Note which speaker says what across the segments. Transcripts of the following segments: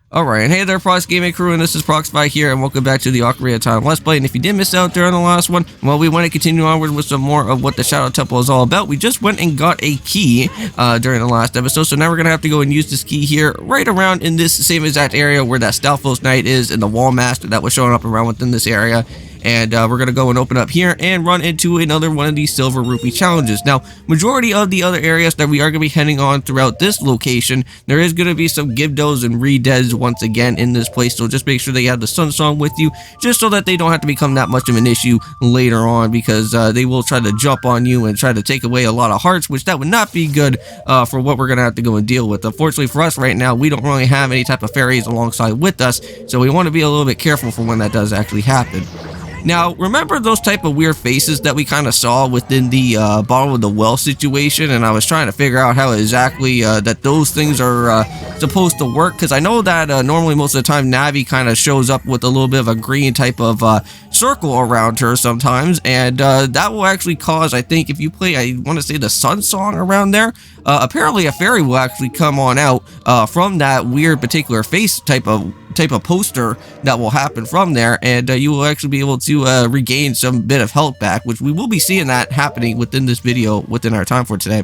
Speaker 1: Alright, and hey there, Prox Gaming Crew, and this is Proxify here, and welcome back to the Ocarina of Time Let's Play. And if you did miss out during the last one, well, we want to continue onward with some more of what the Shadow Temple is all about. We just went and got a key during the last episode, so now we're going to have to go and use this key here right around in this same exact area where that Stalfos Knight is and the Wall Master that was showing up around within this area. And we're going to go and open up here and run into another one of these Silver Rupee challenges. Now, majority of the other areas that we are going to be heading on throughout this location, there is going to be some Gibdos and Redeads once again in this place. So just make sure that you have the Sun Song with you, just so that they don't have to become that much of an issue later on, because they will try to jump on you and try to take away a lot of hearts, which that would not be good for what we're going to have to go and deal with. Unfortunately for us right now, we don't really have any type of fairies alongside with us, so we want to be a little bit careful for when that does actually happen. Now, remember those type of weird faces that we kind of saw within the bottom of the well situation? And I was trying to figure out how exactly that those things are supposed to work, because I know that normally most of the time Navi kind of shows up with a little bit of a green type of circle around her sometimes, and that will actually cause, I think, if you play, I want to say, the Sun Song around there, apparently a fairy will actually come on out from that weird particular face type of poster that will happen from there, and you will actually be able to regain some bit of health back, which we will be seeing that happening within this video within our time for today.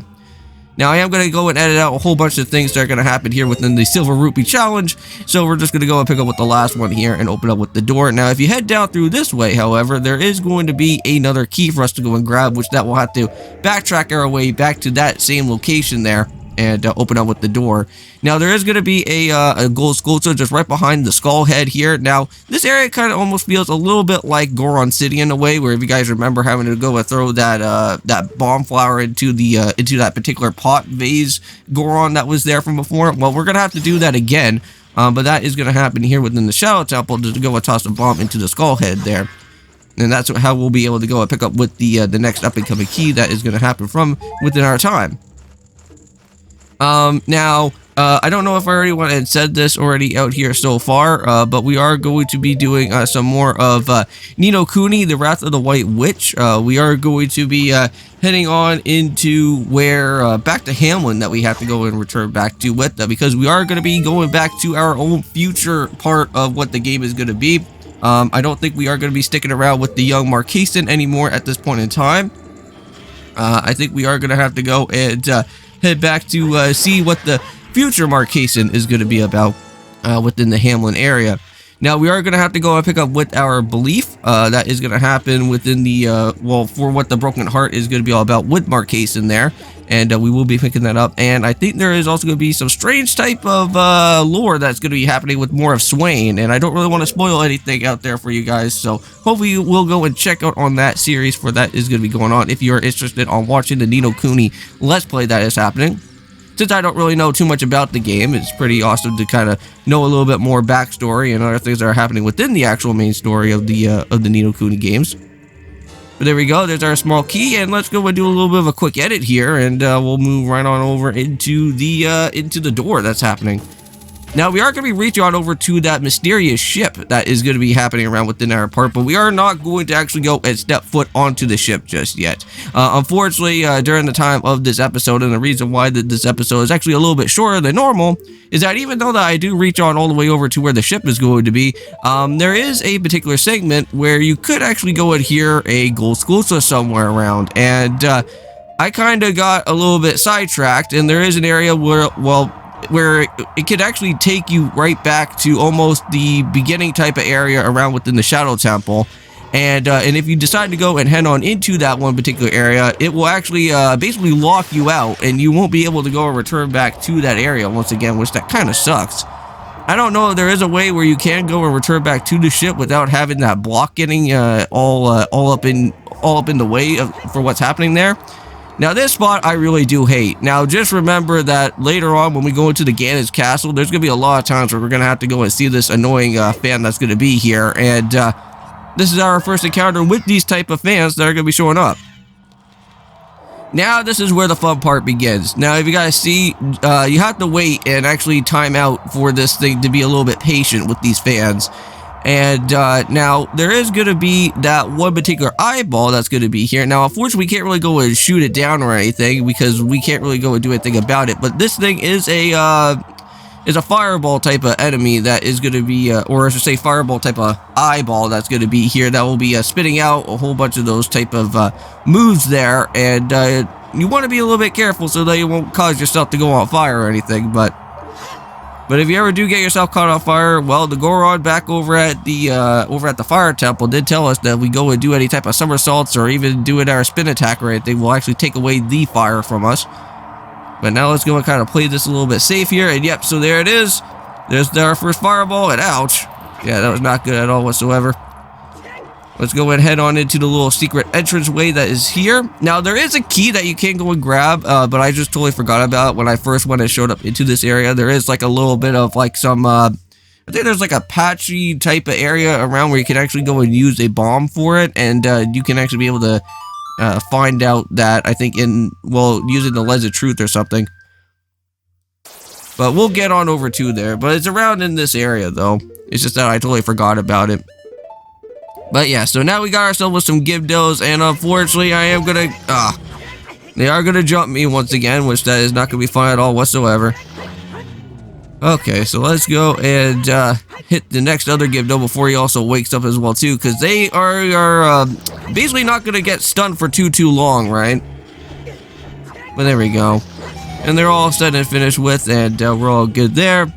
Speaker 1: Now, I am going to go and edit out a whole bunch of things that are going to happen here within the Silver Rupee Challenge, so we're just going to go and pick up with the last one here and open up with the door. Now, if you head down through this way, however, there is going to be another key for us to go and grab, which that will have to backtrack our way back to that same location there and open up with the door. Now, there is going to be a gold sculpture just right behind the skull head here. Now, this area kind of almost feels a little bit like Goron City in a way, where if you guys remember having to go and throw that bomb flower into that particular pot vase Goron that was there from before. Well, we're going to have to do that again, but that is going to happen here within the Shadow Temple, to go and toss a bomb into the skull head there. And that's how we'll be able to go and pick up with the next up-and-coming key that is going to happen from within our time. Now, I don't know if I already went and said this already out here so far, but we are going to be doing some more of Ni no Kuni, the Wrath of the White Witch. We are going to be heading on into where, back to Hamlin, that we have to go and return back to with, because we are going to be going back to our own future part of what the game is going to be. I don't think we are going to be sticking around with the young Marquesan anymore at this point in time. I think we are going to have to go and head back to see what the future Marquesan is going to be about within the Hamlin area. Now, we are going to have to go and pick up with our belief. That is going to happen within the, well, for what the Broken Heart is going to be all about with Marquesan there. And we will be picking that up. And I think there is also going to be some strange type of lore that's going to be happening with more of Swain. And I don't really want to spoil anything out there for you guys. So hopefully you will go and check out on that series, for that is going to be going on if you are interested on watching the Ni no Kuni Let's Play that is happening. Since I don't really know too much about the game, it's pretty awesome to kind of know a little bit more backstory and other things that are happening within the actual main story of the Ni no Kuni games. But there we go, there's our small key, and let's go and do a little bit of a quick edit here, and we'll move right on over into the door that's happening. Now, we are going to be reaching on over to that mysterious ship that is going to be happening around within our part, but we are not going to actually go and step foot onto the ship just yet. Unfortunately, during the time of this episode, and the reason why this episode is actually a little bit shorter than normal, is that even though that I do reach on all the way over to where the ship is going to be, there is a particular segment where you could actually go and hear a gold Skulltula somewhere around, and I kind of got a little bit sidetracked, and there is an area where, well, where it could actually take you right back to almost the beginning type of area around within the Shadow Temple. And if you decide to go and head on into that one particular area, it will actually basically lock you out, and you won't be able to go and return back to that area once again, which that kind of sucks. I don't know if there is a way where you can go and return back to the ship without having that block getting all up in the way for what's happening there. Now, this spot I really do hate. Now, just remember that later on when we go into the Ganon's Castle, there's going to be a lot of times where we're going to have to go and see this annoying fan that's going to be here. And this is our first encounter with these type of fans that are going to be showing up. Now, this is where the fun part begins. Now, if you guys see, you have to wait and actually time out for this thing to be a little bit patient with these fans. And now there is going to be that one particular eyeball that's going to be here. Now, unfortunately, we can't really go and shoot it down or anything, because we can't really go and do anything about it. But this thing is a is a fireball type of enemy that is going to be, or I should say fireball type of eyeball that's going to be here that will be spitting out a whole bunch of those type of moves there, and you want to be a little bit careful so that you won't cause yourself to go on fire or anything, but if you ever do get yourself caught on fire, well, the Goron back over at the Fire Temple did tell us that if we go and do any type of somersaults or even do our spin attack or anything, will actually take away the fire from us. But now let's go and kind of play this a little bit safe here, and yep, so there it is. There's our first fireball, and ouch. Yeah, that was not good at all whatsoever. Let's go and head on into the little secret entranceway that is here. Now, there is a key that you can go and grab, but I just totally forgot about it when I first went and showed up into this area. There is like a little bit of like some, I think there's like a patchy type of area around where you can actually go and use a bomb for it, and you can actually be able to find out that, I think using the Lens of Truth or something. But we'll get on over to there. But it's around in this area, though. It's just that I totally forgot about it. But yeah, so now we got ourselves with some Gibdos, and unfortunately, I am gonna, they are gonna jump me once again, which that is not gonna be fun at all whatsoever. Okay, so let's go and hit the next other Gibdo before he also wakes up as well too, because they are basically not gonna get stunned for too long, right? But there we go, and they're all set and finished with, and we're all good there.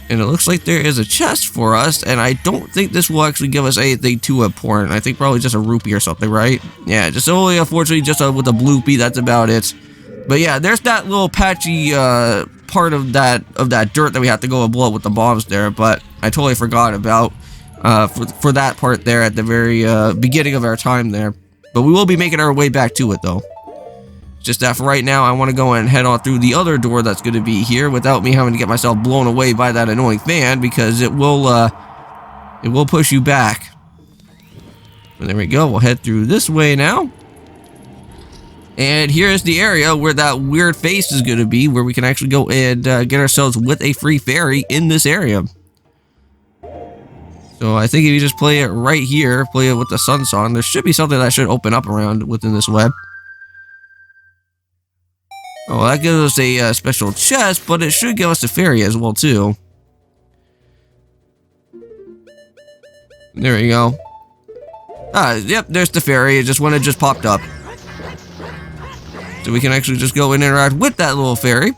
Speaker 1: And it looks like there is a chest for us, and I don't think this will actually give us anything too important. I think probably just a rupee or something, right? Yeah, just only, unfortunately, just with a bloopy, that's about it. But yeah, there's that little patchy part of that dirt that we have to go and blow up with the bombs there, but I totally forgot about for that part there at the very beginning of our time there. But we will be making our way back to it, though. Just that for right now, I want to go and head on through the other door that's going to be here without me having to get myself blown away by that annoying fan, because it will push you back. And there we go. We'll head through this way now. And here's the area where that weird face is going to be, where we can actually go and get ourselves with a free fairy in this area. So I think if you just play it right here, play it with the sun song, there should be something that should open up around within this web. Oh, that gives us a special chest, but it should give us a fairy as well, too. There we go. Yep, there's the fairy, just when it just popped up. So we can actually just go and interact with that little fairy.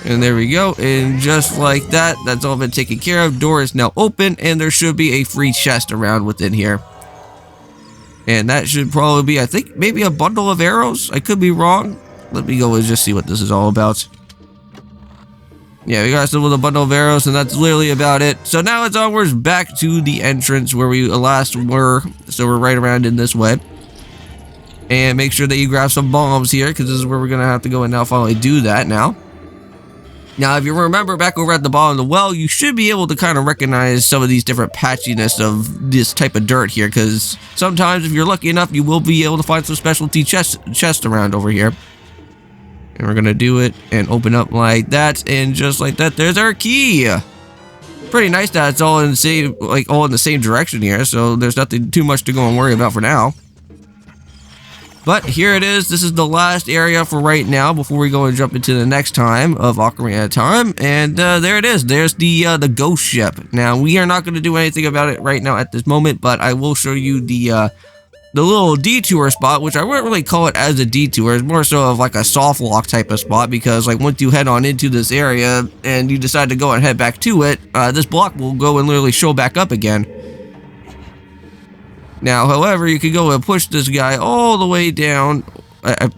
Speaker 1: And there we go, and just like that, that's all been taken care of. Door is now open, and there should be a free chest around within here. And that should probably be, I think, maybe a bundle of arrows. I could be wrong. Let me go and just see what this is all about. Yeah, we got ourselves with a bundle of arrows, and that's literally about it. So now it's onwards back to the entrance where we last were. So we're right around in this way. And make sure that you grab some bombs here, because this is where we're going to have to go and now finally do that now. Now, if you remember back over at the bottom of the well, you should be able to kind of recognize some of these different patchiness of this type of dirt here, because sometimes if you're lucky enough, you will be able to find some specialty chests around over here. And we're going to do it and open up like that, and just like that, there's our key. Pretty nice that it's all in the same, all in the same direction here, so there's nothing too much to go and worry about for now. But here it is. This is the last area for right now before we go and jump into the next time of Ocarina of Time. And there it is. There's the ghost ship. Now, we are not going to do anything about it right now at this moment, but I will show you the little detour spot, which I wouldn't really call it as a detour. It's more so of like a soft lock type of spot, because like once you head on into this area and you decide to go and head back to it, this block will go and literally show back up again. Now, however, you could go and push this guy all the way down,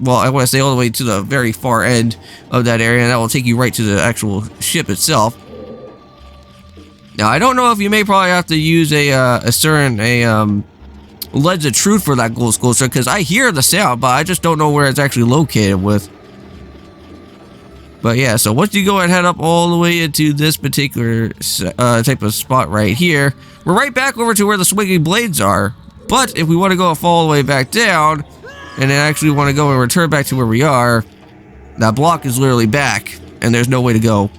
Speaker 1: well, I want to say all the way to the very far end of that area, and that will take you right to the actual ship itself. Now, I don't know if you may probably have to use a certain Lens of Truth for that gold sculpture, because I hear the sound, but I just don't know where it's actually located with. But yeah, so once you go and head up all the way into this particular type of spot right here, we're right back over to where the swinging blades are. But if we want to go and fall all the way back down, and then actually want to go and return back to where we are, that block is literally back, and there's no way to go.